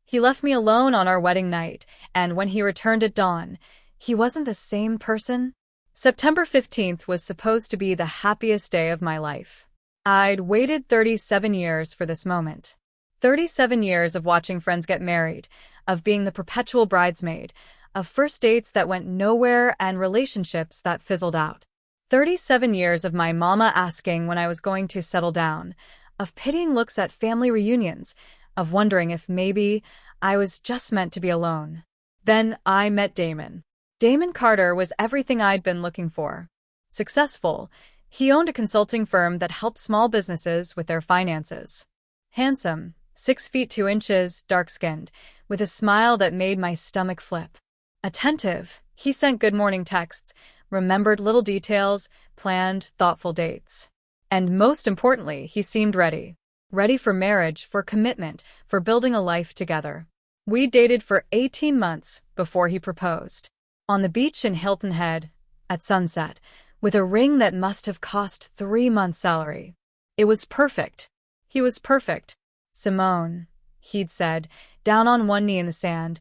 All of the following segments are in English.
He left me alone on our wedding night, and when he returned at dawn, he wasn't the same person. September 15th was supposed to be the happiest day of my life. I'd waited 37 years for this moment. 37 years of watching friends get married, of being the perpetual bridesmaid, of first dates that went nowhere and relationships that fizzled out. 37 years of my mama asking when I was going to settle down, of pitying looks at family reunions, of wondering if maybe I was just meant to be alone. Then I met Damon. Damon Carter was everything I'd been looking for. Successful, he owned a consulting firm that helped small businesses with their finances. Handsome, 6 feet 2 inches, dark-skinned, with a smile that made my stomach flip. Attentive, he sent good morning texts, remembered little details, planned thoughtful dates. And most importantly, he seemed ready. Ready for marriage, for commitment, for building a life together. We dated for 18 months before he proposed. On the beach in Hilton Head, at sunset, with a ring that must have cost 3 months' salary. It was perfect. He was perfect. Simone, he'd said, down on one knee in the sand,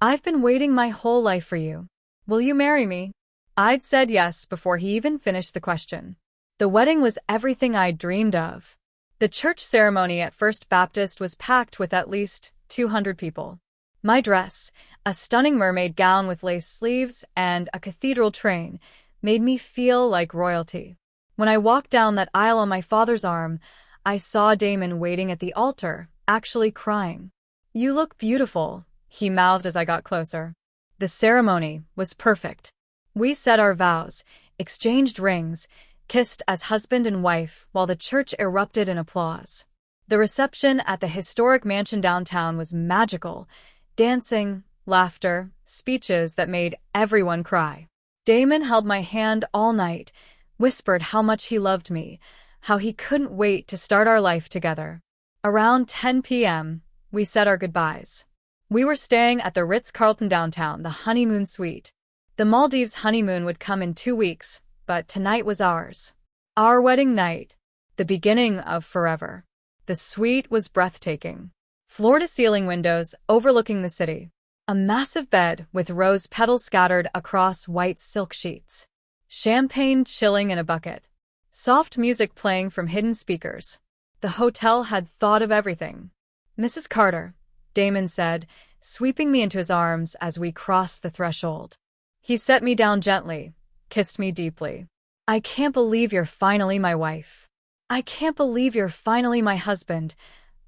I've been waiting my whole life for you. Will you marry me? I'd said yes before he even finished the question. The wedding was everything I'd dreamed of. The church ceremony at First Baptist was packed with at least 200 people. My dress, a stunning mermaid gown with lace sleeves and a cathedral train, made me feel like royalty. When I walked down that aisle on my father's arm, I saw Damon waiting at the altar, actually crying. You look beautiful, he mouthed as I got closer. The ceremony was perfect. We said our vows, exchanged rings, kissed as husband and wife while the church erupted in applause. The reception at the historic mansion downtown was magical. Dancing, laughter, speeches that made everyone cry. Damon held my hand all night, whispered how much he loved me, how he couldn't wait to start our life together. Around 10 p.m., we said our goodbyes. We were staying at the Ritz-Carlton downtown, the honeymoon suite. The Maldives honeymoon would come in 2 weeks, but tonight was ours. Our wedding night, the beginning of forever. The suite was breathtaking. Floor-to-ceiling windows overlooking the city. A massive bed with rose petals scattered across white silk sheets. Champagne chilling in a bucket. Soft music playing from hidden speakers. The hotel had thought of everything. Mrs. Carter, Damon said, sweeping me into his arms as we crossed the threshold. He set me down gently, kissed me deeply. I can't believe you're finally my wife. I can't believe you're finally my husband,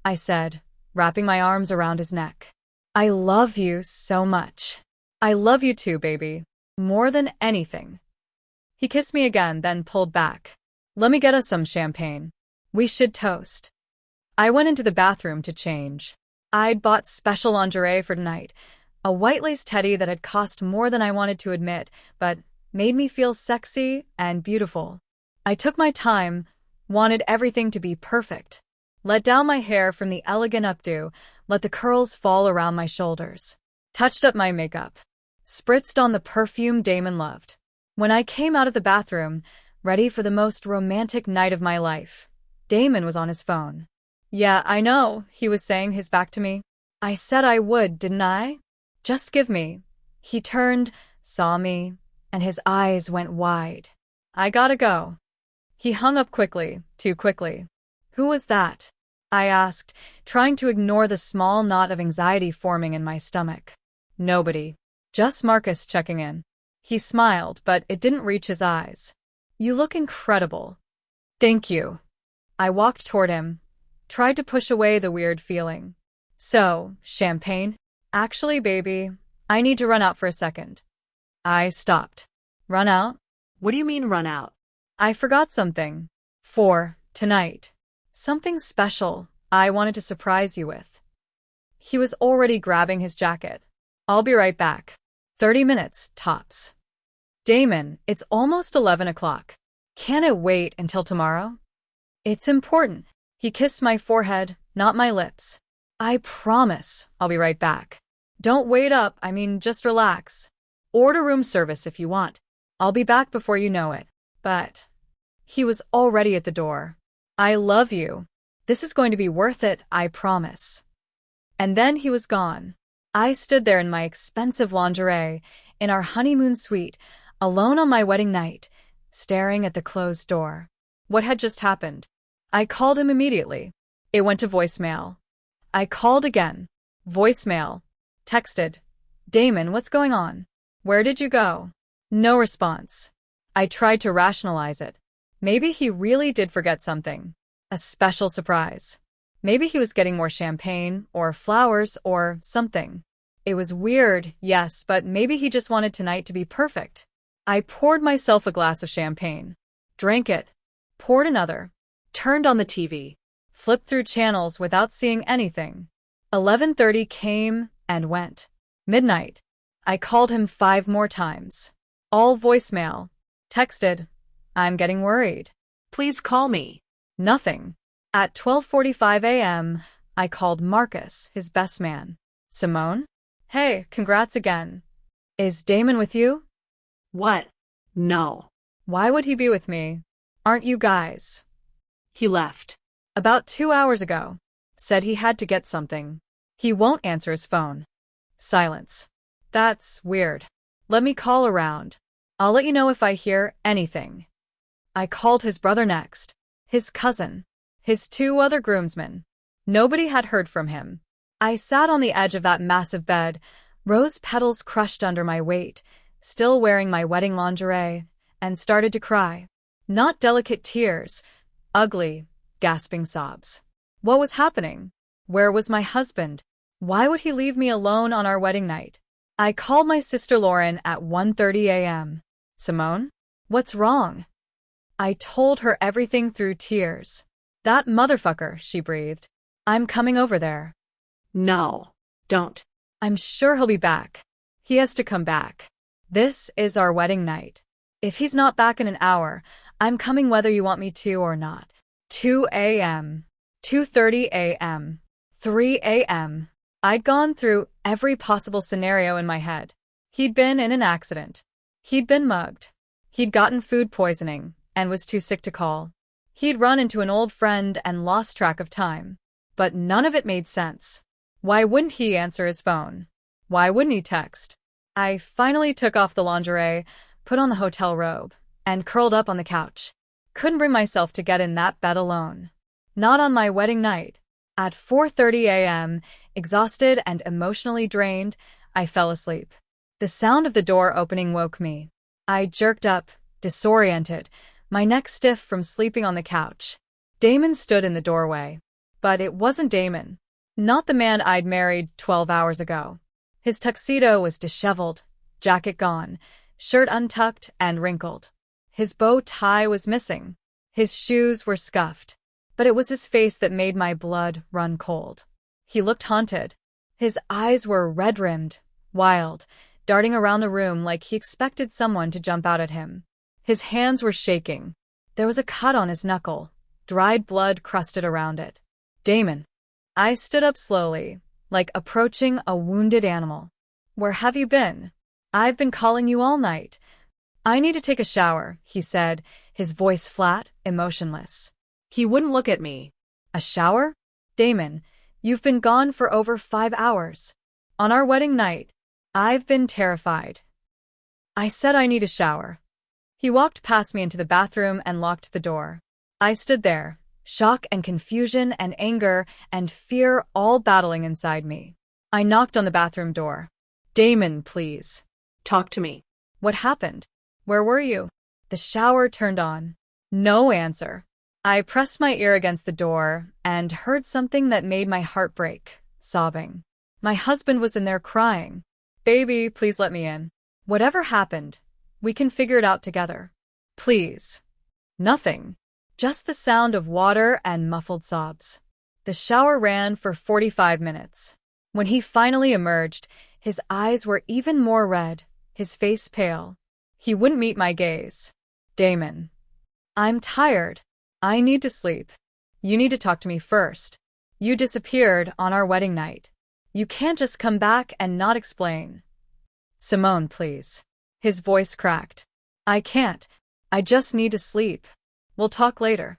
I said, wrapping my arms around his neck. I love you so much. I love you too, baby. More than anything. He kissed me again, then pulled back. Let me get us some champagne. We should toast. I went into the bathroom to change. I'd bought special lingerie for tonight, a white lace teddy that had cost more than I wanted to admit, but made me feel sexy and beautiful. I took my time, wanted everything to be perfect. Let down my hair from the elegant updo, let the curls fall around my shoulders. Touched up my makeup. Spritzed on the perfume Damon loved. When I came out of the bathroom, ready for the most romantic night of my life, Damon was on his phone. Yeah, I know, he was saying, his back to me. I said I would, didn't I? Just give me. He turned, saw me, and his eyes went wide. I gotta go. He hung up quickly, too quickly. Who was that? I asked, trying to ignore the small knot of anxiety forming in my stomach. Nobody. Just Marcus checking in. He smiled, but it didn't reach his eyes. You look incredible. Thank you. I walked toward him, tried to push away the weird feeling. So, champagne? Actually, baby, I need to run out for a second. I stopped. Run out? What do you mean run out? I forgot something. For tonight. Something special I wanted to surprise you with. He was already grabbing his jacket. I'll be right back. 30 minutes, tops. Damon, it's almost 11 o'clock. Can't it wait until tomorrow? It's important. He kissed my forehead, not my lips. I promise I'll be right back. Don't wait up, just relax. Order room service if you want. I'll be back before you know it. But he was already at the door. I love you. This is going to be worth it, I promise. And then he was gone. I stood there in my expensive lingerie, in our honeymoon suite, alone on my wedding night, staring at the closed door. What had just happened? I called him immediately. It went to voicemail. I called again. Voicemail. Texted. Damon, what's going on? Where did you go? No response. I tried to rationalize it. Maybe he really did forget something. A special surprise. Maybe he was getting more champagne, or flowers, or something. It was weird, yes, but maybe he just wanted tonight to be perfect. I poured myself a glass of champagne. Drank it. Poured another. Turned on the TV. Flipped through channels without seeing anything. 11:30 came and went. Midnight. I called him 5 more times. All voicemail. Texted. I'm getting worried. Please call me. Nothing. At 12:45 a.m., I called Marcus, his best man. Simone? Hey, congrats again. Is Damon with you? What? No. Why would he be with me? Aren't you guys? He left. About 2 hours ago. Said he had to get something. He won't answer his phone. Silence. That's weird. Let me call around. I'll let you know if I hear anything. I called his brother next. His cousin. His 2 other groomsmen. Nobody had heard from him. I sat on the edge of that massive bed, rose petals crushed under my weight, still wearing my wedding lingerie, and started to cry. Not delicate tears, ugly, gasping sobs. What was happening? Where was my husband? Why would he leave me alone on our wedding night? I called my sister Lauren at 1:30 a.m. Simone? What's wrong? I told her everything through tears. That motherfucker, she breathed. I'm coming over there. No. Don't. I'm sure he'll be back. He has to come back. This is our wedding night. If he's not back in an hour, I'm coming whether you want me to or not. 2 a.m. 2:30 a.m. 3 a.m. I'd gone through every possible scenario in my head. He'd been in an accident. He'd been mugged. He'd gotten food poisoning and was too sick to call. He'd run into an old friend and lost track of time. But none of it made sense. Why wouldn't he answer his phone? Why wouldn't he text? I finally took off the lingerie, put on the hotel robe, and curled up on the couch. Couldn't bring myself to get in that bed alone. Not on my wedding night. At 4:30 a.m., exhausted and emotionally drained, I fell asleep. The sound of the door opening woke me. I jerked up, disoriented, my neck stiff from sleeping on the couch. Damon stood in the doorway. But it wasn't Damon. Not the man I'd married 12 hours ago. His tuxedo was disheveled, jacket gone, shirt untucked and wrinkled. His bow tie was missing. His shoes were scuffed. But it was his face that made my blood run cold. He looked haunted. His eyes were red-rimmed, wild, darting around the room like he expected someone to jump out at him. His hands were shaking. There was a cut on his knuckle, dried blood crusted around it. Damon. I stood up slowly, like approaching a wounded animal. Where have you been? I've been calling you all night. I need to take a shower, he said, his voice flat, emotionless. He wouldn't look at me. A shower? Damon, you've been gone for over 5 hours. On our wedding night, I've been terrified. I said I need a shower. He walked past me into the bathroom and locked the door. I stood there, shock and confusion and anger and fear all battling inside me. I knocked on the bathroom door. Damon, please. Talk to me. What happened? Where were you? The shower turned on. No answer. I pressed my ear against the door and heard something that made my heart break, sobbing. My husband was in there crying. Baby, please let me in. Whatever happened, we can figure it out together. Please. Nothing. Just the sound of water and muffled sobs. The shower ran for 45 minutes. When he finally emerged, his eyes were even more red, his face pale. He wouldn't meet my gaze. Damon. I'm tired. I need to sleep. You need to talk to me first. You disappeared on our wedding night. You can't just come back and not explain. Simone, please. His voice cracked. I can't. I just need to sleep. We'll talk later.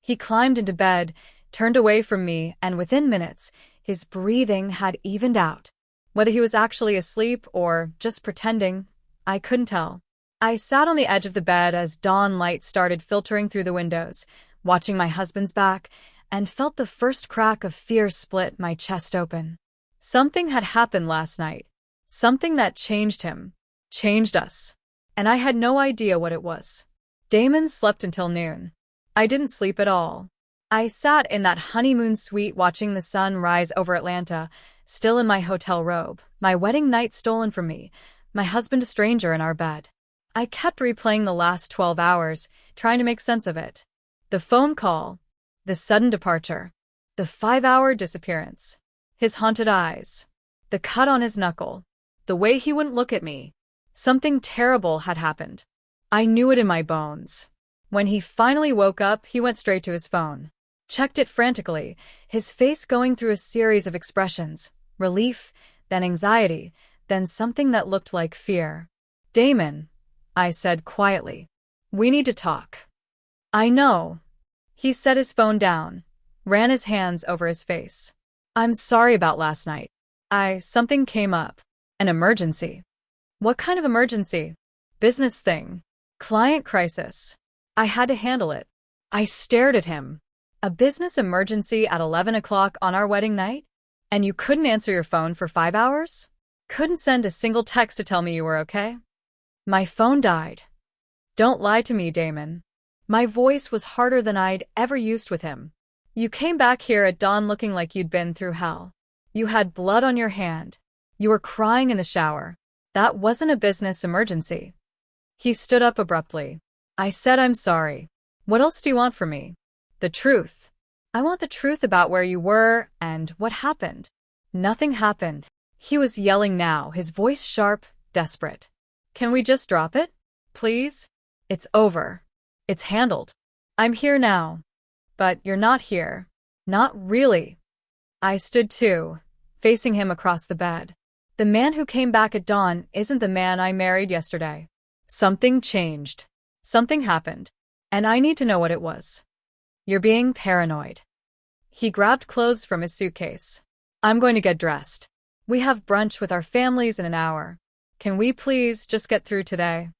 He climbed into bed, turned away from me, and within minutes, His breathing had evened out. Whether he was actually asleep or just pretending, I couldn't tell. I sat on the edge of the bed as dawn light started filtering through the windows, watching my husband's back, and felt the first crack of fear split my chest open. Something had happened last night. Something that changed him. Changed us. And I had no idea what it was. Damon slept until noon. I didn't sleep at all. I sat in that honeymoon suite watching the sun rise over Atlanta, still in my hotel robe, my wedding night stolen from me, my husband a stranger in our bed. I kept replaying the last 12 hours, trying to make sense of it. The phone call, the sudden departure, the 5-hour disappearance, his haunted eyes, the cut on his knuckle, the way he wouldn't look at me. Something terrible had happened. I knew it in my bones. When he finally woke up, he went straight to his phone. Checked it frantically, his face going through a series of expressions, relief, then anxiety, then something that looked like fear. "Damon," I said quietly. "We need to talk." "I know." He set his phone down, ran his hands over his face. "I'm sorry about last night. Something came up. An emergency." "What kind of emergency?" "Business thing. Client crisis." I had to handle it. I stared at him. "A business emergency at 11 o'clock on our wedding night? And you couldn't answer your phone for 5 hours? Couldn't send a single text to tell me you were okay?" My phone died. "Don't lie to me, Damon." My voice was harder than I'd ever used with him. "You came back here at dawn looking like you'd been through hell. You had blood on your hand. You were crying in the shower. That wasn't a business emergency." He stood up abruptly. I said, "I'm sorry. What else do you want from me?" "The truth. I want the truth about where you were and what happened." "Nothing happened." He was yelling now, his voice sharp, desperate. "Can we just drop it? Please? It's over. It's handled. I'm here now. But you're not here. Not really." I stood too, facing him across the bed. "The man who came back at dawn isn't the man I married yesterday. Something changed. Something happened. And I need to know what it was." "You're being paranoid." He grabbed clothes from his suitcase. "I'm going to get dressed. We have brunch with our families in an hour. Can we please just get through today?"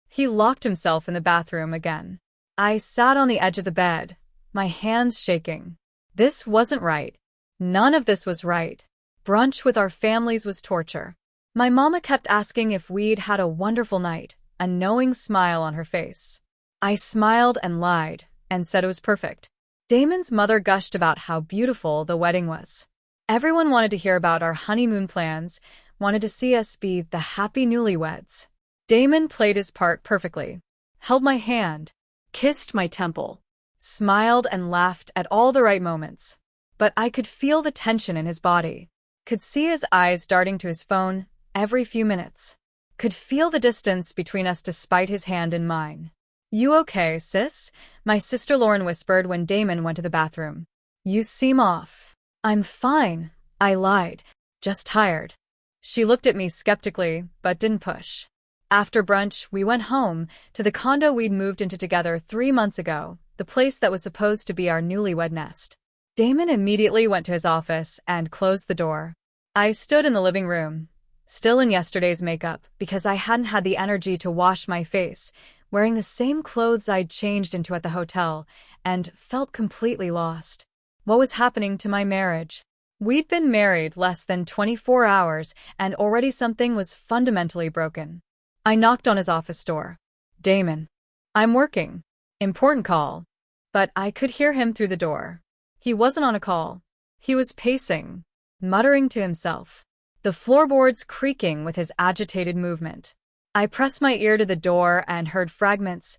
He locked himself in the bathroom again. I sat on the edge of the bed, my hands shaking. This wasn't right. None of this was right. Brunch with our families was torture. My mama kept asking if we'd had a wonderful night, a knowing smile on her face. I smiled and lied, and said it was perfect. Damon's mother gushed about how beautiful the wedding was. Everyone wanted to hear about our honeymoon plans, wanted to see us be the happy newlyweds. Damon played his part perfectly. Held my hand, kissed my temple, smiled and laughed at all the right moments. But I could feel the tension in his body. Could see his eyes darting to his phone every few minutes. Could feel the distance between us despite his hand in mine. "You okay, sis?" my sister Lauren whispered when Damon went to the bathroom. "You seem off." "I'm fine," I lied. "Just tired." She looked at me skeptically, but didn't push. After brunch, we went home, to the condo we'd moved into together 3 months ago, the place that was supposed to be our newlywed nest. Damon immediately went to his office and closed the door. I stood in the living room, still in yesterday's makeup, because I hadn't had the energy to wash my face, wearing the same clothes I'd changed into at the hotel, and felt completely lost. What was happening to my marriage? We'd been married less than 24 hours, and already something was fundamentally broken. I knocked on his office door. "Damon." "I'm working." "Important call." But I could hear him through the door. He wasn't on a call. He was pacing, muttering to himself, the floorboards creaking with his agitated movement. I pressed my ear to the door and heard fragments.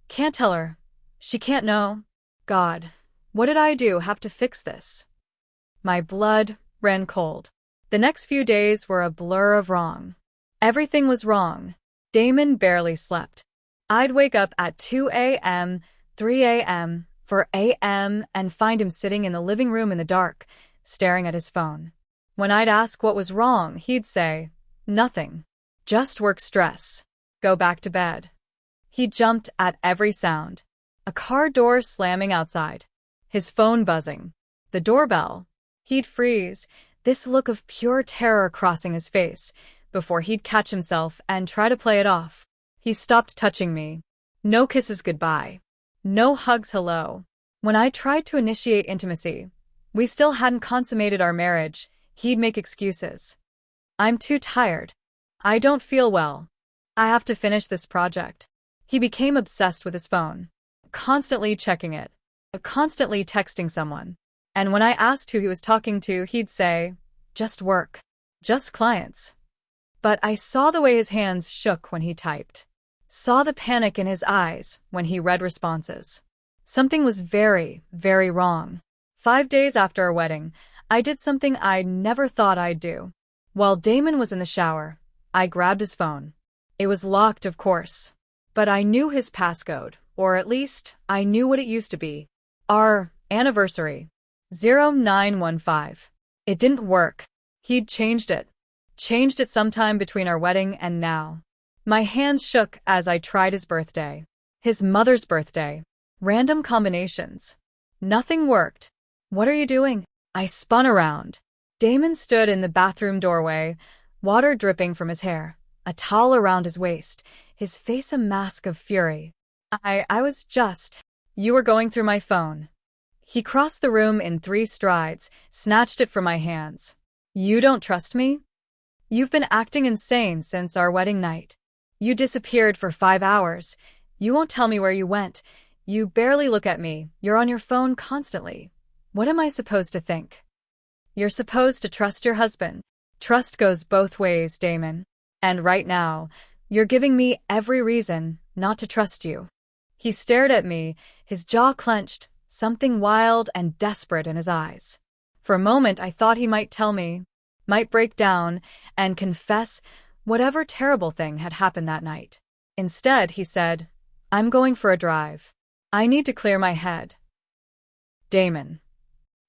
"Can't tell her. She can't know. God, what did I do? Have to fix this." My blood ran cold. The next few days were a blur of wrong. Everything was wrong. Damon barely slept. I'd wake up at 2 a.m., 3 a.m., 4 a.m., and find him sitting in the living room in the dark, staring at his phone. When I'd ask what was wrong, he'd say, "Nothing. Just work stress. Go back to bed." He jumped at every sound. A car door slamming outside. His phone buzzing. The doorbell. He'd freeze, this look of pure terror crossing his face, before he'd catch himself and try to play it off. He stopped touching me. No kisses goodbye. No hugs hello. When I tried to initiate intimacy, we still hadn't consummated our marriage, he'd make excuses. I'm too tired. I don't feel well. I have to finish this project. He became obsessed with his phone, constantly checking it, constantly texting someone. And when I asked who he was talking to, he'd say, just work, just clients. But I saw the way his hands shook when he typed, saw the panic in his eyes when he read responses. Something was very, very wrong. 5 days after our wedding, I did something I never thought I'd do. While Damon was in the shower, I grabbed his phone. It was locked, of course. But I knew his passcode, or at least, I knew what it used to be. Our anniversary. 0915. It didn't work. He'd changed it. Changed it sometime between our wedding and now. My hands shook as I tried his birthday. His mother's birthday. Random combinations. Nothing worked. What are you doing? I spun around. Damon stood in the bathroom doorway, water dripping from his hair, a towel around his waist, his face a mask of fury. I was just. You were going through my phone. He crossed the room in 3 strides, snatched it from my hands. You don't trust me? You've been acting insane since our wedding night. You disappeared for 5 hours. You won't tell me where you went. You barely look at me. You're on your phone constantly. What am I supposed to think? You're supposed to trust your husband. Trust goes both ways, Damon. And right now, you're giving me every reason not to trust you. He stared at me, his jaw clenched, something wild and desperate in his eyes. For a moment, I thought he might tell me, might break down, and confess whatever terrible thing had happened that night. Instead, he said, I'm going for a drive. I need to clear my head. Damon.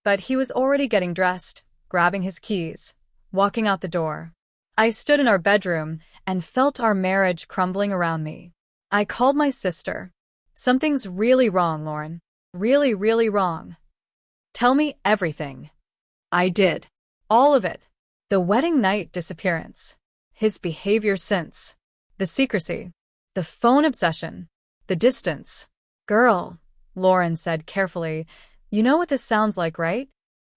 But he was already getting dressed, grabbing his keys, walking out the door. I stood in our bedroom and felt our marriage crumbling around me. I called my sister. Something's really wrong, Lauren. Really, really wrong. Tell me everything. I did. All of it. The wedding night disappearance. His behavior since. The secrecy. The phone obsession. The distance. Girl, Lauren said carefully, you know what this sounds like, right?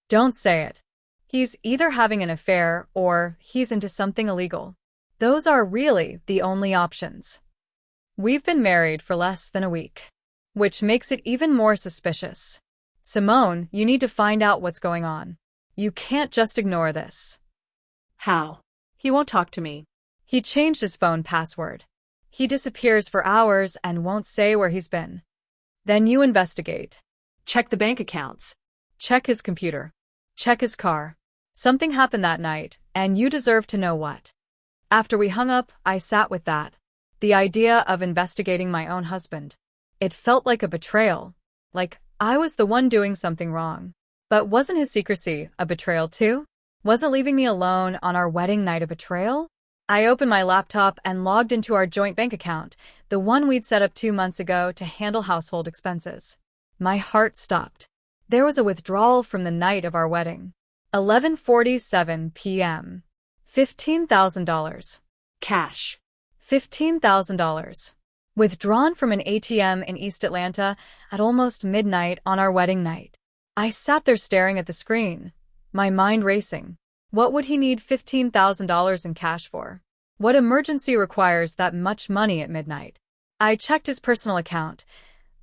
Don't say it. He's either having an affair or he's into something illegal. Those are really the only options. We've been married for less than a week, which makes it even more suspicious. Simone, you need to find out what's going on. You can't just ignore this. How? He won't talk to me. He changed his phone password. He disappears for hours and won't say where he's been. Then you investigate. Check the bank accounts. Check his computer. Check his car. Something happened that night, and you deserve to know what. After we hung up, I sat with that. The idea of investigating my own husband. It felt like a betrayal. Like I was the one doing something wrong. But wasn't his secrecy a betrayal too? Wasn't leaving me alone on our wedding night a betrayal? I opened my laptop and logged into our joint bank account, the one we'd set up 2 months ago to handle household expenses. My heart stopped. There was a withdrawal from the night of our wedding. 11:47 p.m. $15,000. Cash. $15,000. Withdrawn from an ATM in East Atlanta at almost midnight on our wedding night. I sat there staring at the screen, my mind racing. What would he need $15,000 in cash for? What emergency requires that much money at midnight? I checked his personal account,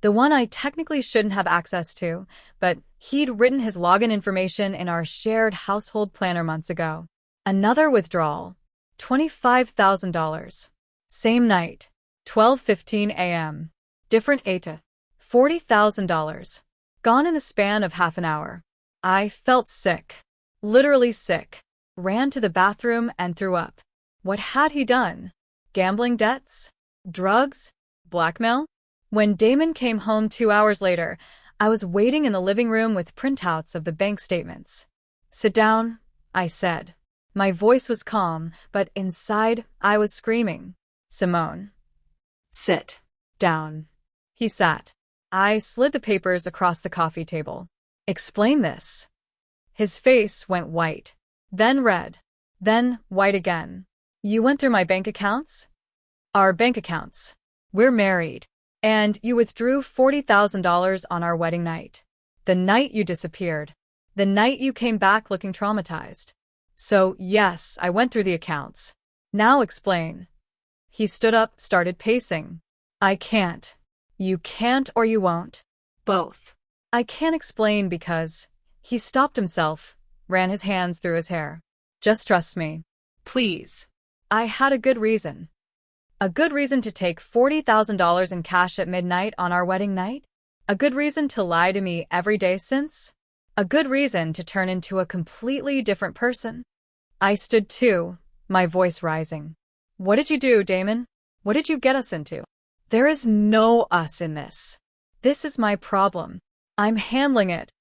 the one I technically shouldn't have access to, but he'd written his login information in our shared household planner months ago. Another withdrawal. $25,000. Same night. 12:15 a.m. Different ATA. $40,000. Gone in the span of half an hour. I felt sick. Literally sick. Ran to the bathroom and threw up. What had he done? Gambling debts? Drugs? Blackmail? When Damon came home 2 hours later, I was waiting in the living room with printouts of the bank statements. Sit down, I said. My voice was calm, but inside I was screaming. Simone. Sit. Down. He sat. I slid the papers across the coffee table. Explain this. His face went white, then red, then white again. You went through my bank accounts? Our bank accounts. We're married. And you withdrew $40,000 on our wedding night. The night you disappeared. The night you came back looking traumatized. So, yes, I went through the accounts. Now explain. He stood up, started pacing. I can't. You can't or you won't. Both. I can't explain because… He stopped himself, ran his hands through his hair. Just trust me. Please. I had a good reason. A good reason to take $40,000 in cash at midnight on our wedding night? A good reason to lie to me every day since? A good reason to turn into a completely different person? I stood too, my voice rising. What did you do, Damon? What did you get us into? There is no us in this. This is my problem. I'm handling it.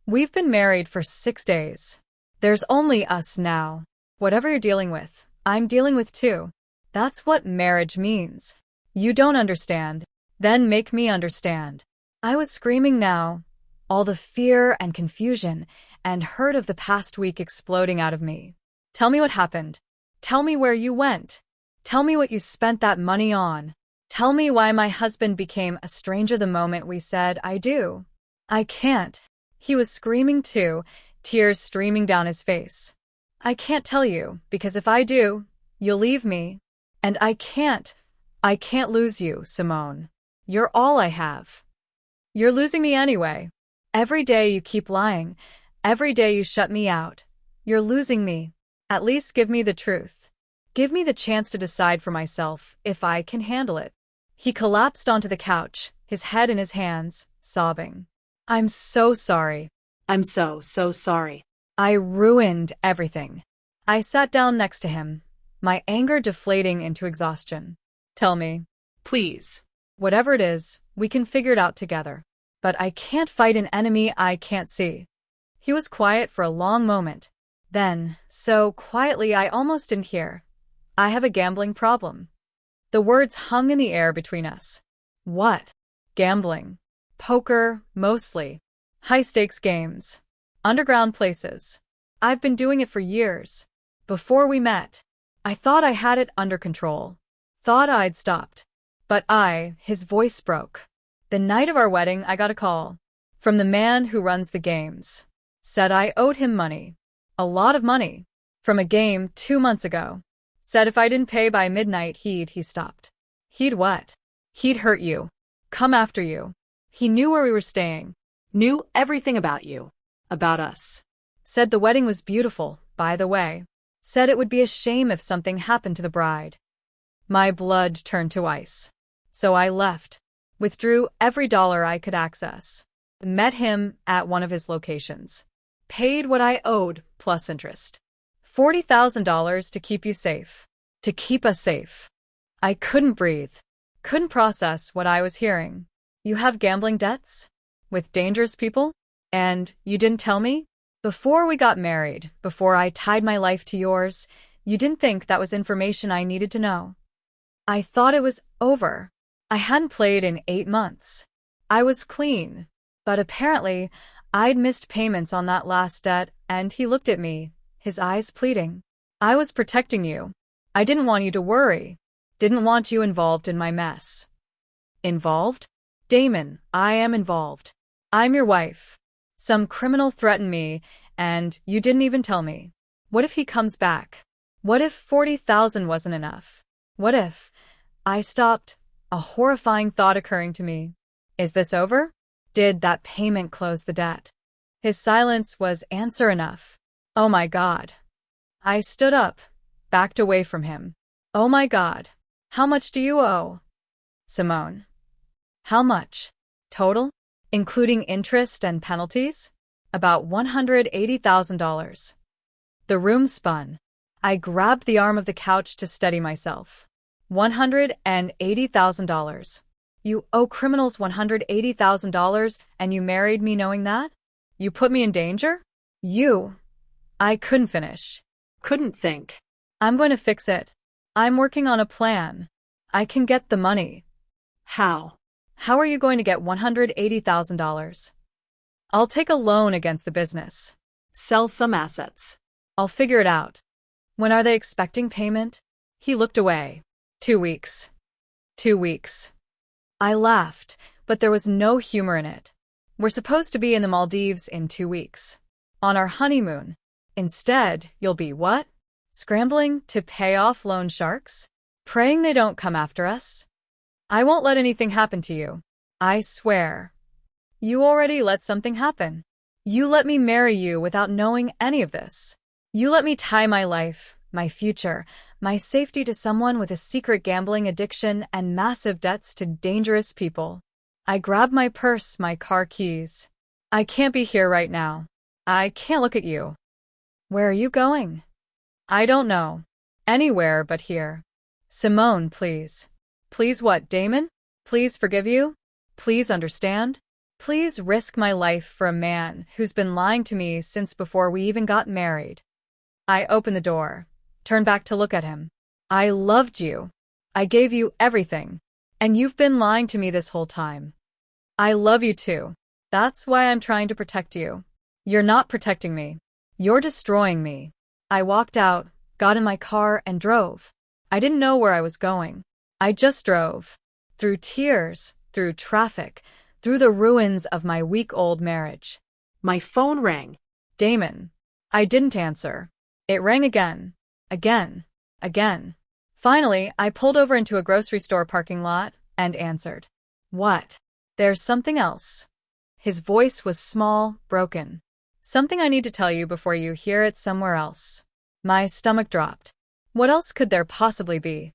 We've been married for 6 days. There's only us now. Whatever you're dealing with, I'm dealing with too. That's what marriage means. You don't understand. Then make me understand. I was screaming now, all the fear and confusion and hurt of the past week exploding out of me. Tell me what happened. Tell me where you went. Tell me what you spent that money on. Tell me why my husband became a stranger the moment we said I do. I can't. He was screaming too, tears streaming down his face. I can't tell you, because if I do, you'll leave me. And I can't lose you, Simone. You're all I have. You're losing me anyway. Every day you keep lying. Every day you shut me out. You're losing me. At least give me the truth. Give me the chance to decide for myself if I can handle it. He collapsed onto the couch, his head in his hands, sobbing. I'm so sorry. I'm so sorry. I ruined everything. I sat down next to him, my anger deflating into exhaustion. Tell me. Please. Whatever it is, we can figure it out together. But I can't fight an enemy I can't see. He was quiet for a long moment. Then, so quietly I almost didn't hear. I have a gambling problem. The words hung in the air between us. What? Gambling. Poker, mostly. High-stakes games. Underground places. I've been doing it for years. Before we met, I thought I had it under control. Thought I'd stopped. But his voice broke. The night of our wedding, I got a call. From the man who runs the games. Said I owed him money. A lot of money. From a game 2 months ago. Said if I didn't pay by midnight, he stopped. He'd what? He'd hurt you. Come after you. He knew where we were staying. Knew everything about you. About us. Said the wedding was beautiful, by the way. Said it would be a shame if something happened to the bride. My blood turned to ice. So I left. Withdrew every dollar I could access. Met him at one of his locations. Paid what I owed, plus interest. $40,000 to keep you safe. To keep us safe. I couldn't breathe. Couldn't process what I was hearing. You have gambling debts? With dangerous people? And you didn't tell me? Before we got married, before I tied my life to yours, you didn't think that was information I needed to know. I thought it was over. I hadn't played in 8 months. I was clean. But apparently, I'd missed payments on that last debt, and he looked at me, his eyes pleading. I was protecting you. I didn't want you to worry. Didn't want you involved in my mess. Involved? Damon, I am involved. I'm your wife. Some criminal threatened me, and you didn't even tell me. What if he comes back? What if 40,000 wasn't enough? What if… I stopped, a horrifying thought occurring to me. Is this over? Did that payment close the debt? His silence was answer enough. Oh my God. I stood up, backed away from him. Oh my God. How much do you owe? Simone. How much? Total? Including interest and penalties? About $180,000. The room spun. I grabbed the arm of the couch to steady myself. $180,000. You owe criminals $180,000 and you married me knowing that? You put me in danger? I couldn't finish. Couldn't think. I'm going to fix it. I'm working on a plan. I can get the money. How? How are you going to get $180,000? I'll take a loan against the business. Sell some assets. I'll figure it out. When are they expecting payment? He looked away. 2 weeks. 2 weeks. I laughed, but there was no humor in it. We're supposed to be in the Maldives in 2 weeks. On our honeymoon. Instead, you'll be what? Scrambling to pay off loan sharks? Praying they don't come after us? I won't let anything happen to you. I swear. You already let something happen. You let me marry you without knowing any of this. You let me tie my life, my future, my safety to someone with a secret gambling addiction and massive debts to dangerous people. I grabbed my purse, my car keys. I can't be here right now. I can't look at you. Where are you going? I don't know. Anywhere but here. Simone, please. Please what, Damon? Please forgive you? Please understand? Please risk my life for a man who's been lying to me since before we even got married. I opened the door, turned back to look at him. I loved you. I gave you everything. And you've been lying to me this whole time. I love you too. That's why I'm trying to protect you. You're not protecting me. You're destroying me. I walked out, got in my car, and drove. I didn't know where I was going. I just drove. Through tears, through traffic, through the ruins of my week-old marriage. My phone rang. Damon. I didn't answer. It rang again. Again. Again. Finally, I pulled over into a grocery store parking lot and answered. What? There's something else. His voice was small, broken. Something I need to tell you before you hear it somewhere else. My stomach dropped. What else could there possibly be?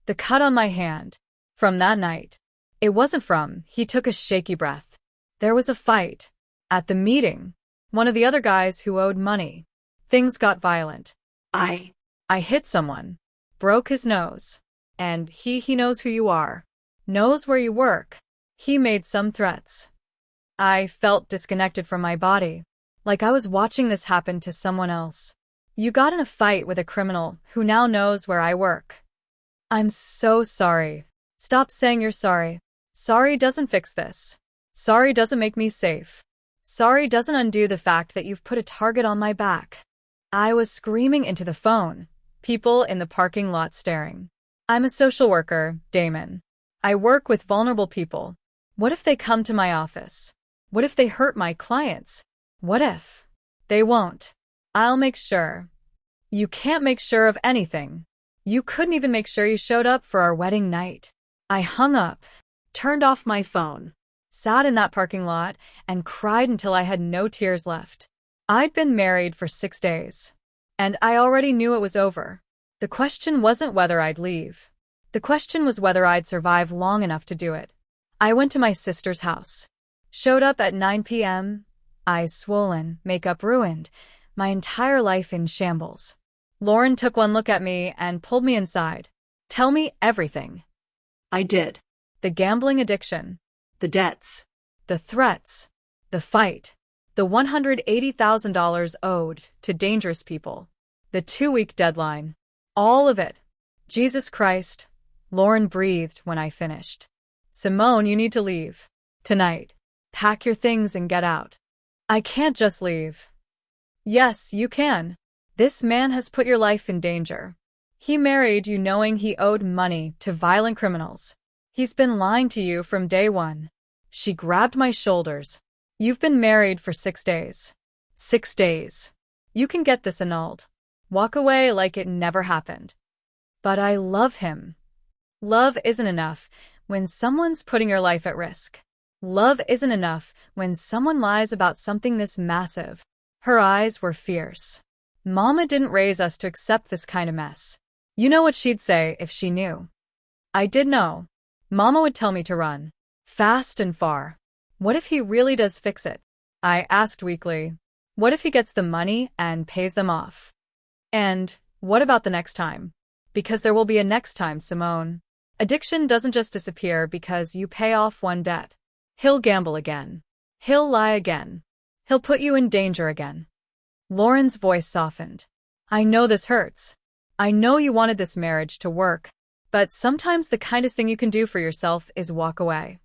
The cut on my hand. From that night. It wasn't from, he took a shaky breath. There was a fight. At the meeting. One of the other guys who owed money. Things got violent. I hit someone. Broke his nose. And he knows who you are. Knows where you work. He made some threats. I felt disconnected from my body. Like I was watching this happen to someone else. You got in a fight with a criminal who now knows where I work. I'm so sorry. Stop saying you're sorry. Sorry doesn't fix this. Sorry doesn't make me safe. Sorry doesn't undo the fact that you've put a target on my back. I was screaming into the phone. People in the parking lot staring. I'm a social worker, Damon. I work with vulnerable people. What if they come to my office? What if they hurt my clients? What if? They won't. I'll make sure. You can't make sure of anything. You couldn't even make sure you showed up for our wedding night. I hung up, turned off my phone, sat in that parking lot, and cried until I had no tears left. I'd been married for 6 days. And I already knew it was over. The question wasn't whether I'd leave. The question was whether I'd survive long enough to do it. I went to my sister's house. Showed up at 9 p.m., eyes swollen, makeup ruined, my entire life in shambles. Lauren took one look at me and pulled me inside. Tell me everything. I did. The gambling addiction. The debts. The threats. The fight. The $180,000 owed to dangerous people. The 2-week deadline. All of it. Jesus Christ. Lauren breathed when I finished. Simone, you need to leave. Tonight. Pack your things and get out. I can't just leave. Yes, you can. This man has put your life in danger. He married you knowing he owed money to violent criminals. He's been lying to you from day one. She grabbed my shoulders. You've been married for 6 days. 6 days. You can get this annulled. Walk away like it never happened. But I love him. Love isn't enough when someone's putting your life at risk. Love isn't enough when someone lies about something this massive. Her eyes were fierce. Mama didn't raise us to accept this kind of mess. You know what she'd say if she knew. I did know. Mama would tell me to run. Fast and far. What if he really does fix it? I asked weakly. What if he gets the money and pays them off? And what about the next time? Because there will be a next time, Simone. Addiction doesn't just disappear because you pay off one debt. He'll gamble again. He'll lie again. He'll put you in danger again. Lauren's voice softened. I know this hurts. I know you wanted this marriage to work, but sometimes the kindest thing you can do for yourself is walk away.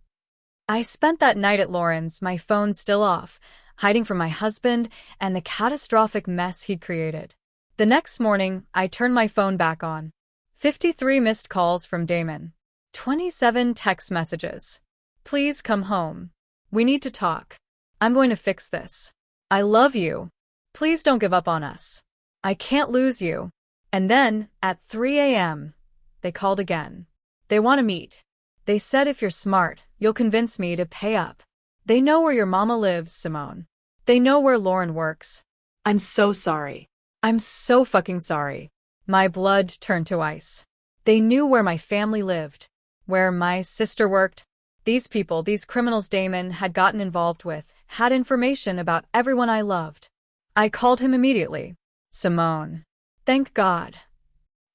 I spent that night at Lauren's, my phone still off. hiding from my husband, and the catastrophic mess he'd created. The next morning, I turned my phone back on. 53 missed calls from Damon. 27 text messages. Please come home. We need to talk. I'm going to fix this. I love you. Please don't give up on us. I can't lose you. And then, at 3 a.m., they called again. They want to meet. They said if you're smart, you'll convince me to pay up. They know where your mama lives, Simone. They know where Lauren works. I'm so sorry. I'm so fucking sorry. My blood turned to ice. They knew where my family lived, where my sister worked. These people, these criminals Damon had gotten involved with, had information about everyone I loved. I called him immediately. Simone. Thank God.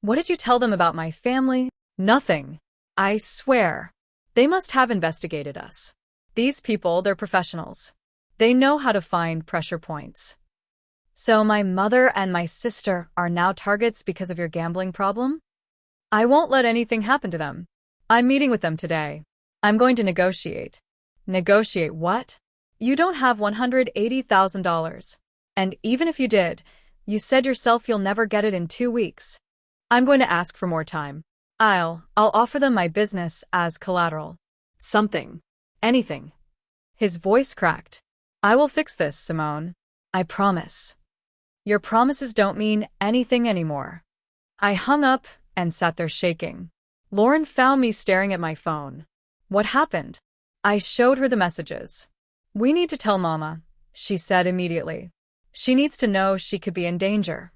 What did you tell them about my family? Nothing. I swear. They must have investigated us. These people, they're professionals. They know how to find pressure points. So my mother and my sister are now targets because of your gambling problem? I won't let anything happen to them. I'm meeting with them today. I'm going to negotiate. Negotiate what? You don't have $180,000. And even if you did, you said yourself you'll never get it in 2 weeks. I'm going to ask for more time. I'll offer them my business as collateral. Something. Anything. His voice cracked. I will fix this, Simone. I promise. Your promises don't mean anything anymore. I hung up and sat there shaking. Lauren found me staring at my phone. What happened? I showed her the messages. We need to tell Mama, she said immediately. She needs to know she could be in danger.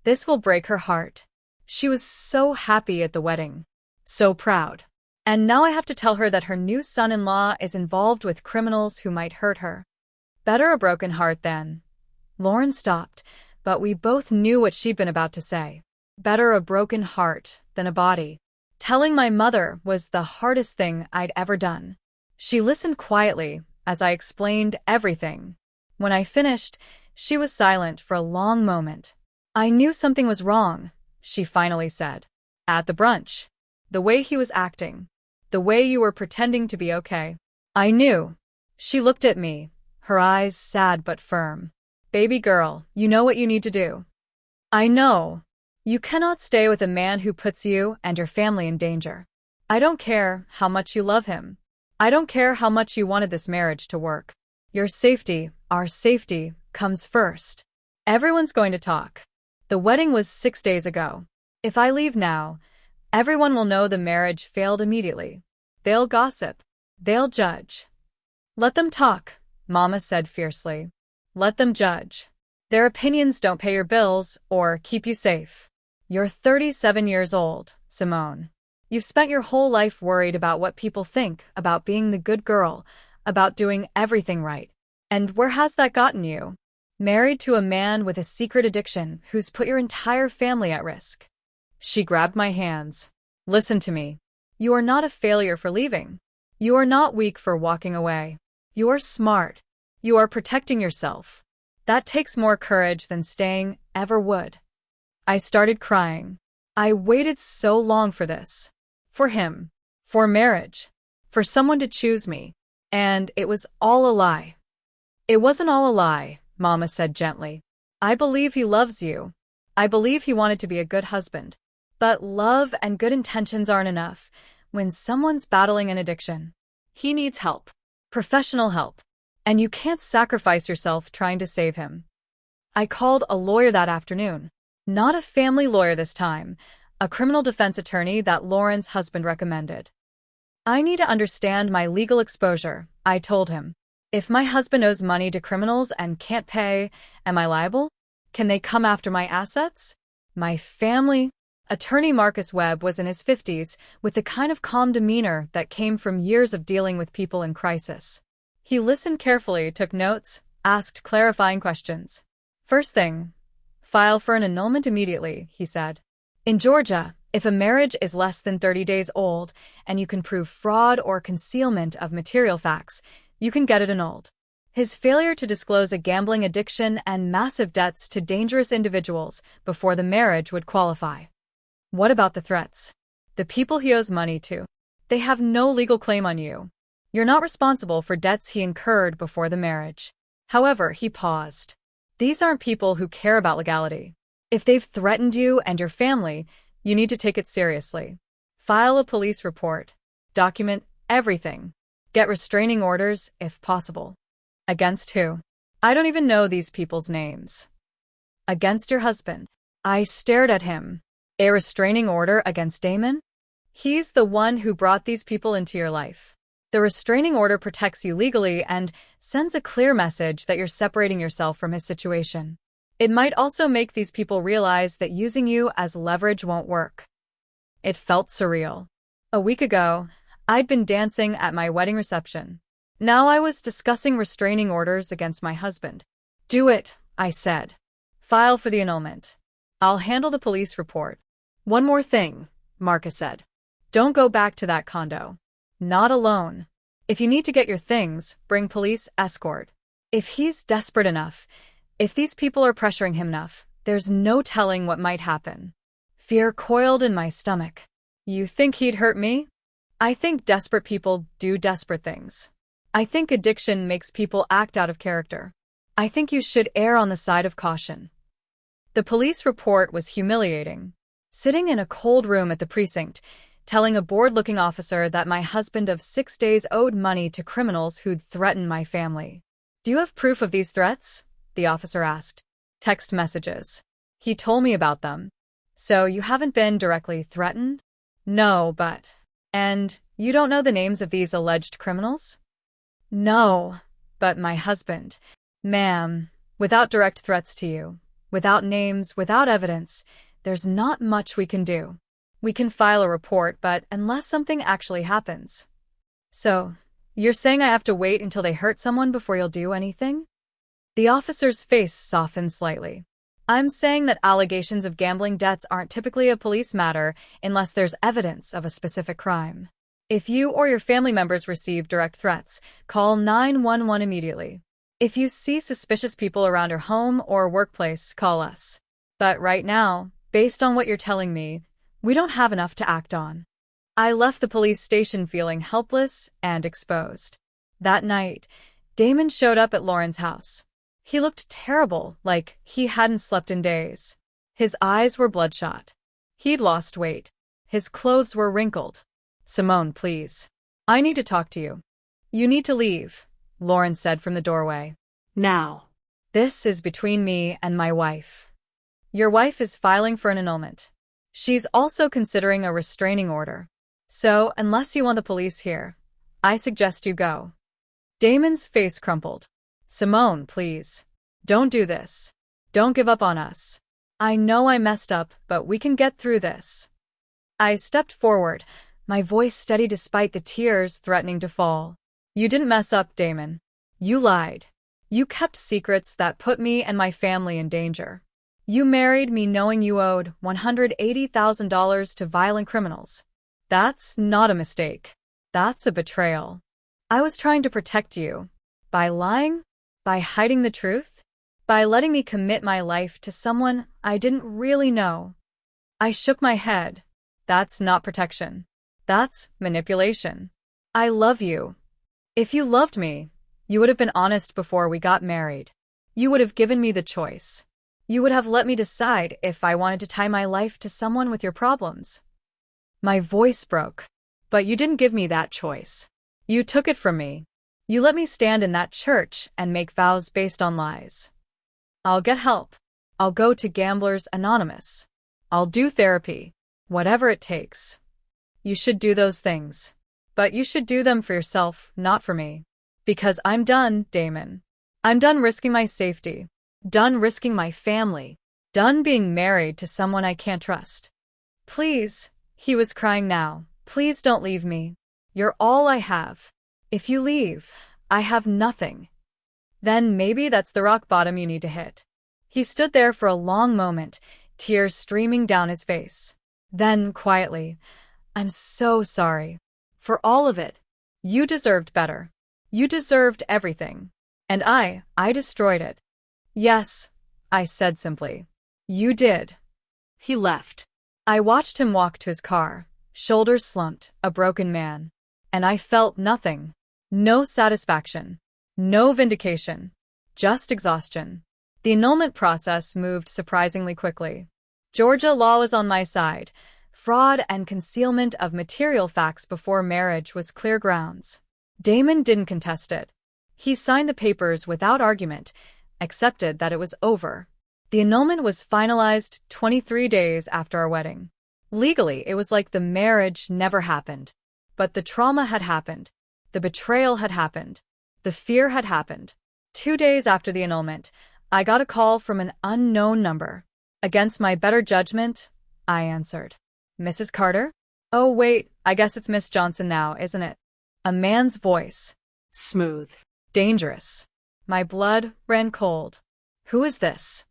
This will break her heart. She was so happy at the wedding. So proud. And now I have to tell her that her new son-in-law is involved with criminals who might hurt her. Better a broken heart then. Lauren stopped, but we both knew what she'd been about to say. Better a broken heart than a body. Telling my mother was the hardest thing I'd ever done. She listened quietly as I explained everything. When I finished, she was silent for a long moment. I knew something was wrong, she finally said. At the brunch. The way he was acting. The way you were pretending to be okay. I knew. She looked at me, her eyes sad but firm. Baby girl, you know what you need to do. I know. You cannot stay with a man who puts you and your family in danger. I don't care how much you love him. I don't care how much you wanted this marriage to work. Your safety, our safety, comes first. Everyone's going to talk. The wedding was 6 days ago. If I leave now, everyone will know the marriage failed immediately. They'll gossip. They'll judge. Let them talk, Mama said fiercely. Let them judge. Their opinions don't pay your bills or keep you safe. You're 37 years old, Simone. You've spent your whole life worried about what people think, about being the good girl, about doing everything right. And where has that gotten you? Married to a man with a secret addiction who's put your entire family at risk. She grabbed my hands. Listen to me. You are not a failure for leaving. You are not weak for walking away. You are smart. You are protecting yourself. That takes more courage than staying ever would. I started crying. I waited so long for this. For him. For marriage. For someone to choose me. And it was all a lie. It wasn't all a lie, Mama said gently. I believe he loves you. I believe he wanted to be a good husband. But love and good intentions aren't enough when someone's battling an addiction. He needs help. Professional help. And you can't sacrifice yourself trying to save him. I called a lawyer that afternoon. Not a family lawyer this time, a criminal defense attorney that Lauren's husband recommended. I need to understand my legal exposure, I told him. If my husband owes money to criminals and can't pay, am I liable? Can they come after my assets? My family? Attorney Marcus Webb was in his 50s, with the kind of calm demeanor that came from years of dealing with people in crisis. He listened carefully, took notes, asked clarifying questions. First thing, file for an annulment immediately, he said. In Georgia, if a marriage is less than 30 days old and you can prove fraud or concealment of material facts, you can get it annulled. His failure to disclose a gambling addiction and massive debts to dangerous individuals before the marriage would qualify. What about the threats? The people he owes money to. They have no legal claim on you. You're not responsible for debts he incurred before the marriage. However, he paused. These aren't people who care about legality. If they've threatened you and your family, you need to take it seriously. File a police report. Document everything. Get restraining orders, if possible. Against who? I don't even know these people's names. Against your husband. I stared at him. A restraining order against Damon? He's the one who brought these people into your life. The restraining order protects you legally and sends a clear message that you're separating yourself from his situation. It might also make these people realize that using you as leverage won't work. It felt surreal. A week ago, I'd been dancing at my wedding reception. Now I was discussing restraining orders against my husband. Do it, I said. File for the annulment. I'll handle the police report. One more thing, Marcus said. Don't go back to that condo. Not alone. If you need to get your things, bring police escort. If he's desperate enough, if these people are pressuring him enough, there's no telling what might happen. Fear coiled in my stomach. You think he'd hurt me? I think desperate people do desperate things. I think addiction makes people act out of character. I think you should err on the side of caution. The police report was humiliating. Sitting in a cold room at the precinct, telling a bored-looking officer that my husband of 6 days owed money to criminals who'd threatened my family. Do you have proof of these threats? The officer asked. Text messages. He told me about them. So you haven't been directly threatened? No, but... And you don't know the names of these alleged criminals? No, but my husband. Ma'am, without direct threats to you, without names, without evidence, there's not much we can do. We can file a report, but unless something actually happens. So, you're saying I have to wait until they hurt someone before you'll do anything? The officer's face softened slightly. I'm saying that allegations of gambling debts aren't typically a police matter unless there's evidence of a specific crime. If you or your family members receive direct threats, call 911 immediately. If you see suspicious people around your home or workplace, call us. But right now, based on what you're telling me, we don't have enough to act on. I left the police station feeling helpless and exposed. That night, Damon showed up at Lauren's house. He looked terrible, like he hadn't slept in days. His eyes were bloodshot. He'd lost weight. His clothes were wrinkled. Simone, please. I need to talk to you. You need to leave, Lauren said from the doorway. Now. This is between me and my wife. Your wife is filing for an annulment. She's also considering a restraining order. So, unless you want the police here, I suggest you go. Damon's face crumpled. Simone, please. Don't do this. Don't give up on us. I know I messed up, but we can get through this. I stepped forward, my voice steady despite the tears threatening to fall. You didn't mess up, Damon. You lied. You kept secrets that put me and my family in danger. You married me knowing you owed $180,000 to violent criminals. That's not a mistake. That's a betrayal. I was trying to protect you. By lying? By hiding the truth? By letting me commit my life to someone I didn't really know? I shook my head. That's not protection. That's manipulation. I love you. If you loved me, you would have been honest before we got married. You would have given me the choice. You would have let me decide if I wanted to tie my life to someone with your problems. My voice broke. But you didn't give me that choice. You took it from me. You let me stand in that church and make vows based on lies. I'll get help. I'll go to Gamblers Anonymous. I'll do therapy. Whatever it takes. You should do those things. But you should do them for yourself, not for me. Because I'm done, Damon. I'm done risking my safety. Done risking my family. Done being married to someone I can't trust. Please, he was crying now. Please don't leave me. You're all I have. If you leave, I have nothing. Then maybe that's the rock bottom you need to hit. He stood there for a long moment, tears streaming down his face. Then, quietly, I'm so sorry. For all of it. You deserved better. You deserved everything. And I destroyed it. Yes, I said simply. You did. He left. I watched him walk to his car, shoulders slumped, a broken man. And I felt nothing. No satisfaction. No vindication. just exhaustion. The annulment process moved surprisingly quickly. Georgia law was on my side. Fraud and concealment of material facts before marriage was clear grounds. Damon didn't contest it. He signed the papers without argument, accepted that it was over. The annulment was finalized 23 days after our wedding. Legally, it was like the marriage never happened. But the trauma had happened. The betrayal had happened. The fear had happened. 2 days after the annulment, I got a call from an unknown number. Against my better judgment, I answered. Mrs. Carter? Oh, wait, I guess it's Miss Johnson now, isn't it? A man's voice. Smooth. Dangerous. My blood ran cold. Who is this?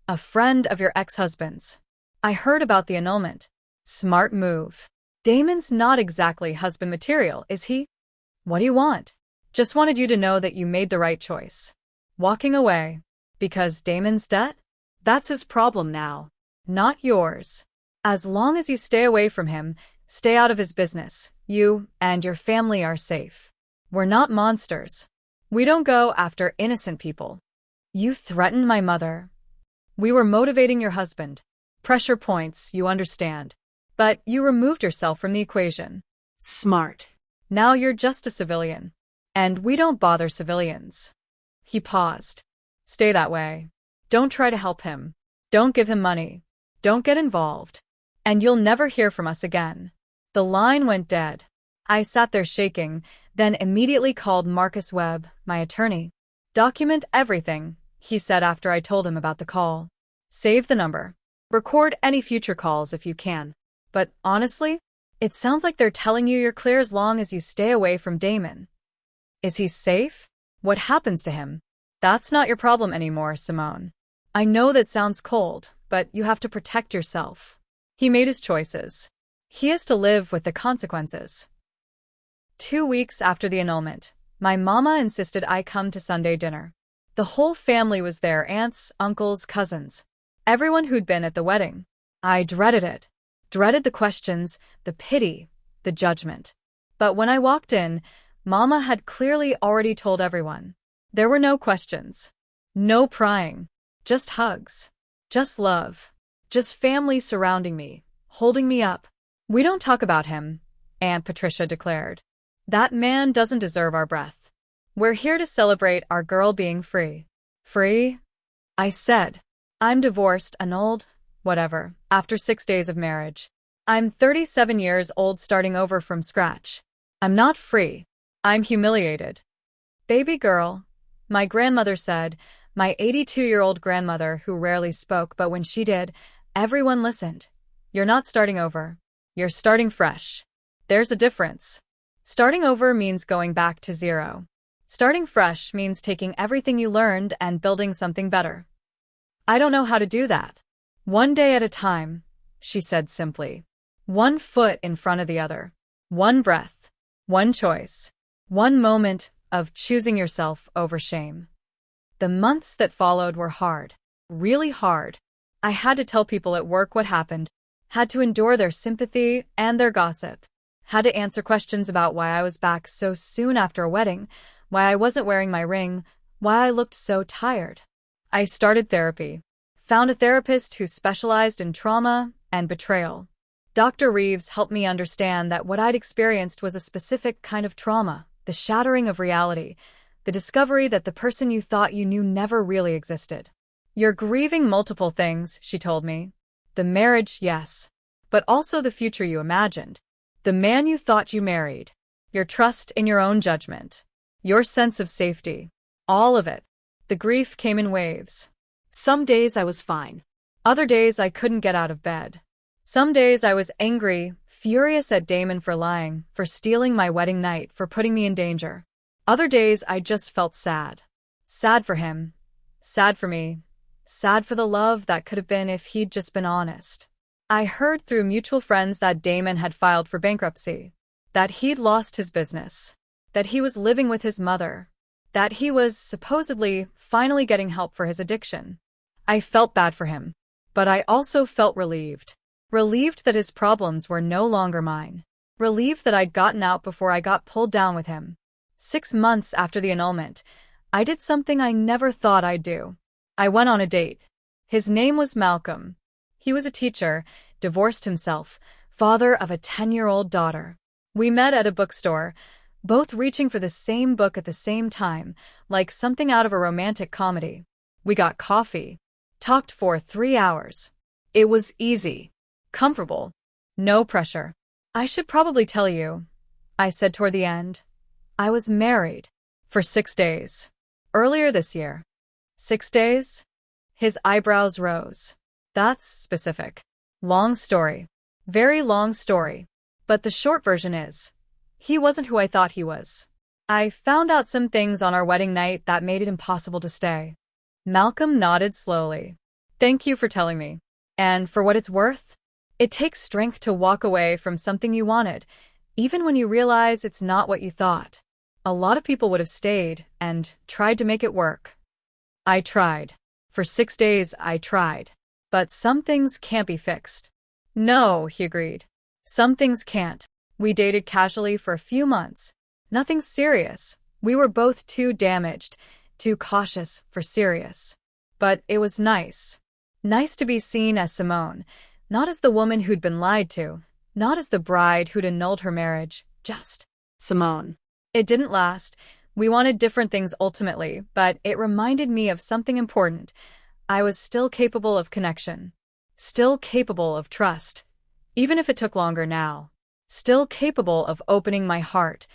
A friend of your ex-husband's. I heard about the annulment. Smart move. Damon's not exactly husband material, is he? What do you want? Just wanted you to know that you made the right choice. Walking away. Because Damon's debt? That's his problem now. Not yours. As long as you stay away from him, stay out of his business, you and your family are safe. We're not monsters. We don't go after innocent people. You threatened my mother. We were motivating your husband. Pressure points, you understand. But you removed yourself from the equation. Smart. Now you're just a civilian. And we don't bother civilians. He paused. Stay that way. Don't try to help him. Don't give him money. Don't get involved. And you'll never hear from us again. The line went dead. I sat there shaking, then immediately called Marcus Webb, my attorney. Document everything, he said after I told him about the call. Save the number. Record any future calls if you can. But honestly, it sounds like they're telling you you're clear as long as you stay away from Damon. Is he safe? What happens to him? That's not your problem anymore, Simone. I know that sounds cold, but you have to protect yourself. He made his choices. He has to live with the consequences. 2 weeks after the annulment, my mama insisted I come to Sunday dinner. The whole family was there, aunts, uncles, cousins. Everyone who'd been at the wedding. I dreaded it. Dreaded the questions, the pity, the judgment. But when I walked in, Mama had clearly already told everyone. There were no questions. No prying. Just hugs. Just love. Just family surrounding me, holding me up. We don't talk about him, Aunt Patricia declared. That man doesn't deserve our breath. We're here to celebrate our girl being free. Free? I said. I'm divorced, annulled, whatever, after 6 days of marriage. I'm 37 years old starting over from scratch. I'm not free. I'm humiliated. Baby girl, my grandmother said, my 82-year-old grandmother who rarely spoke, but when she did, everyone listened. You're not starting over. You're starting fresh. There's a difference. Starting over means going back to zero. Starting fresh means taking everything you learned and building something better. I don't know how to do that. One day at a time, she said simply. One foot in front of the other. One breath. One choice. One moment of choosing yourself over shame. The months that followed were hard. Really hard. I had to tell people at work what happened. Had to endure their sympathy and their gossip. Had to answer questions about why I was back so soon after a wedding, why I wasn't wearing my ring, why I looked so tired. I started therapy. Found a therapist who specialized in trauma and betrayal. Dr. Reeves helped me understand that what I'd experienced was a specific kind of trauma, the shattering of reality, the discovery that the person you thought you knew never really existed. You're grieving multiple things, she told me. The marriage, yes, but also the future you imagined. The man you thought you married. Your trust in your own judgment. Your sense of safety. All of it. The grief came in waves. Some days I was fine. Other days I couldn't get out of bed. Some days I was angry, furious at Damon for lying, for stealing my wedding night, for putting me in danger. Other days I just felt sad. Sad for him. Sad for me. Sad for the love that could have been if he'd just been honest. I heard through mutual friends that Damon had filed for bankruptcy. That he'd lost his business. That he was living with his mother. That he was, supposedly, finally getting help for his addiction. I felt bad for him. But I also felt relieved. Relieved that his problems were no longer mine. Relieved that I'd gotten out before I got pulled down with him. 6 months after the annulment, I did something I never thought I'd do. I went on a date. His name was Malcolm. He was a teacher, divorced himself, father of a 10-year-old daughter. We met at a bookstore, both reaching for the same book at the same time, like something out of a romantic comedy. We got coffee, talked for 3 hours. It was easy, comfortable, no pressure. I should probably tell you, I said toward the end. I was married for 6 days. Earlier this year. 6 days? His eyebrows rose. That's specific. Long story. Very long story. But the short version is, he wasn't who I thought he was. I found out some things on our wedding night that made it impossible to stay. Malcolm nodded slowly. Thank you for telling me. And for what it's worth, it takes strength to walk away from something you wanted, even when you realize it's not what you thought. A lot of people would have stayed and tried to make it work. I tried. For 6 days, I tried. But some things can't be fixed. No, he agreed. Some things can't. We dated casually for a few months. Nothing serious. We were both too damaged, too cautious for serious. But it was nice. Nice to be seen as Simone, not as the woman who'd been lied to, not as the bride who'd annulled her marriage, just Simone. It didn't last. We wanted different things ultimately, but it reminded me of something important. I was still capable of connection. Still capable of trust. Even if it took longer now. Still capable of opening my heart.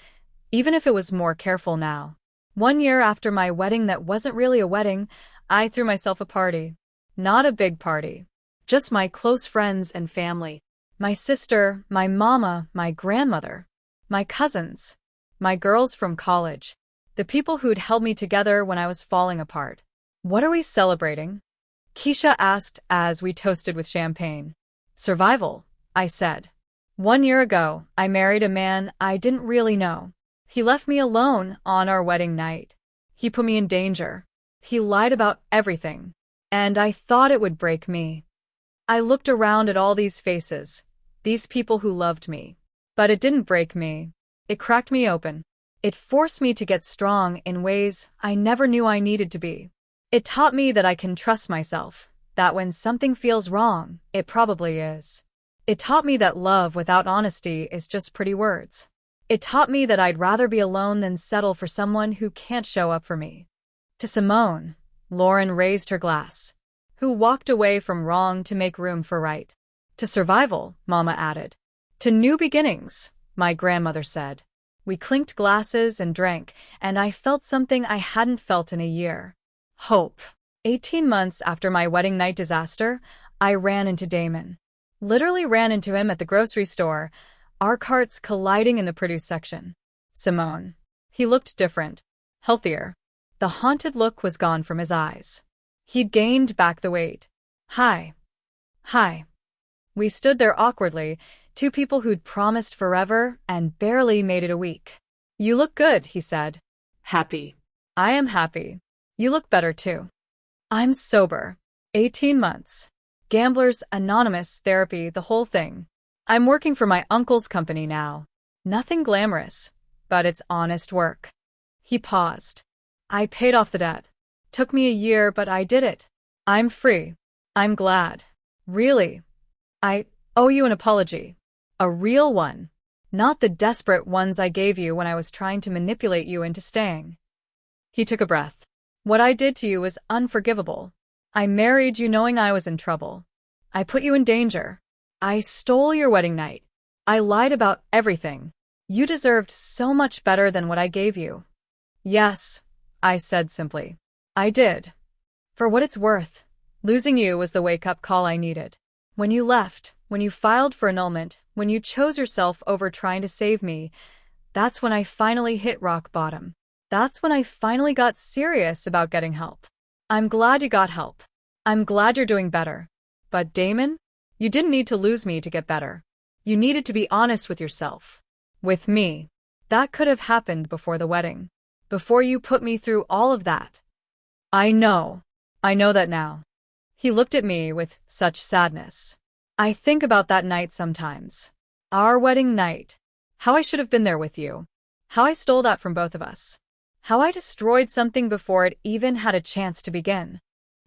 Even if it was more careful now. 1 year after my wedding that wasn't really a wedding, I threw myself a party. Not a big party. Just my close friends and family. My sister, my mama, my grandmother. My cousins. My girls from college. The people who'd held me together when I was falling apart. What are we celebrating? Keisha asked as we toasted with champagne. Survival, I said. 1 year ago, I married a man I didn't really know. He left me alone on our wedding night. He put me in danger. He lied about everything. And I thought it would break me. I looked around at all these faces, these people who loved me. But it didn't break me. It cracked me open. It forced me to get strong in ways I never knew I needed to be. It taught me that I can trust myself, that when something feels wrong, it probably is. It taught me that love without honesty is just pretty words. It taught me that I'd rather be alone than settle for someone who can't show up for me. To Simone, Lauren raised her glass, who walked away from wrong to make room for right. To survival, Mama added. To new beginnings, my grandmother said. We clinked glasses and drank, and I felt something I hadn't felt in a year. Hope. 18 months after my wedding night disaster, I ran into Damon. Literally ran into him at the grocery store, our carts colliding in the produce section. Simone. He looked different. Healthier. The haunted look was gone from his eyes. He'd gained back the weight. Hi. Hi. We stood there awkwardly, two people who'd promised forever and barely made it a week. You look good, he said. Happy. I am happy. You look better too. I'm sober. 18 months. Gamblers Anonymous therapy, the whole thing. I'm working for my uncle's company now. Nothing glamorous, but it's honest work. He paused. I paid off the debt. Took me a year, but I did it. I'm free. I'm glad. Really. I owe you an apology. A real one. Not the desperate ones I gave you when I was trying to manipulate you into staying. He took a breath. What I did to you was unforgivable. I married you knowing I was in trouble. I put you in danger. I stole your wedding night. I lied about everything. You deserved so much better than what I gave you. Yes, I said simply. I did. For what it's worth, losing you was the wake-up call I needed. When you left, when you filed for annulment, when you chose yourself over trying to save me, that's when I finally hit rock bottom. That's when I finally got serious about getting help. I'm glad you got help. I'm glad you're doing better. But Damon, you didn't need to lose me to get better. You needed to be honest with yourself. With me. That could have happened before the wedding. Before you put me through all of that. I know. I know that now. He looked at me with such sadness. I think about that night sometimes. Our wedding night. How I should have been there with you. How I stole that from both of us. How I destroyed something before it even had a chance to begin.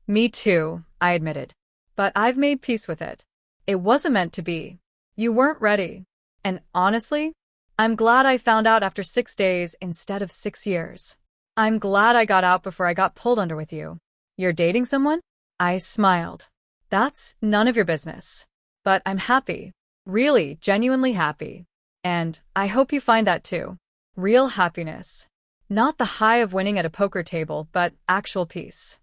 Me too, I admitted. But I've made peace with it. It wasn't meant to be. You weren't ready. And honestly, I'm glad I found out after 6 days instead of 6 years. I'm glad I got out before I got pulled under with you. You're dating someone? I smiled. That's none of your business. But I'm happy. Really, genuinely happy. And I hope you find that too. Real happiness. Not the high of winning at a poker table, but actual peace.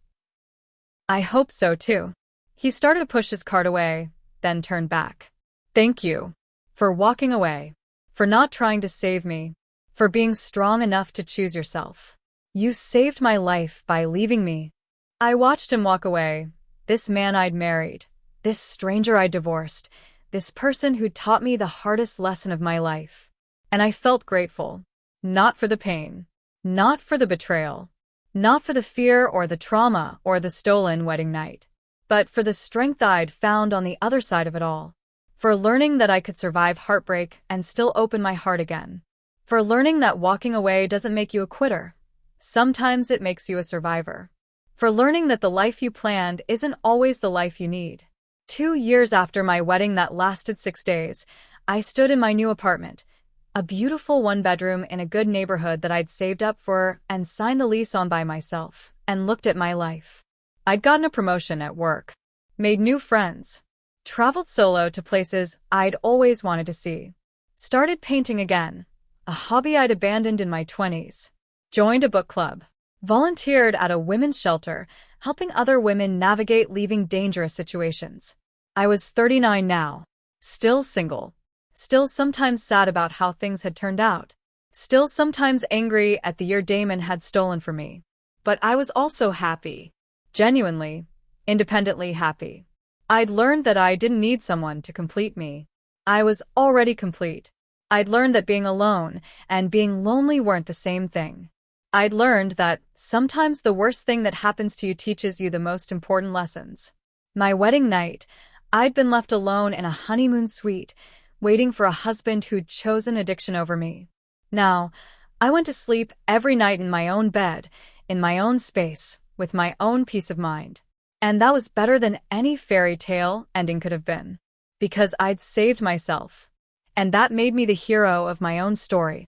I hope so too. He started to push his cart away, then turned back. Thank you. For walking away. For not trying to save me. For being strong enough to choose yourself. You saved my life by leaving me. I watched him walk away. This man I'd married. This stranger I'd divorced. This person who taught me the hardest lesson of my life. And I felt grateful. Not for the pain. Not for the betrayal. Not for the fear or the trauma or the stolen wedding night. But for the strength I'd found on the other side of it all. For learning that I could survive heartbreak and still open my heart again. For learning that walking away doesn't make you a quitter. Sometimes it makes you a survivor. For learning that the life you planned isn't always the life you need. 2 years after my wedding that lasted 6 days, I stood in my new apartment. A beautiful one-bedroom in a good neighborhood that I'd saved up for and signed the lease on by myself, and looked at my life. I'd gotten a promotion at work. Made new friends. Traveled solo to places I'd always wanted to see. Started painting again, a hobby I'd abandoned in my 20s. Joined a book club. Volunteered at a women's shelter, helping other women navigate leaving dangerous situations. I was 39 now. Still single. Still sometimes sad about how things had turned out. Still sometimes angry at the year Damon had stolen from me. But I was also happy. Genuinely, independently happy. I'd learned that I didn't need someone to complete me. I was already complete. I'd learned that being alone and being lonely weren't the same thing. I'd learned that sometimes the worst thing that happens to you teaches you the most important lessons. My wedding night, I'd been left alone in a honeymoon suite, waiting for a husband who'd chosen addiction over me. Now, I went to sleep every night in my own bed, in my own space, with my own peace of mind. And that was better than any fairy tale ending could have been. Because I'd saved myself. And that made me the hero of my own story.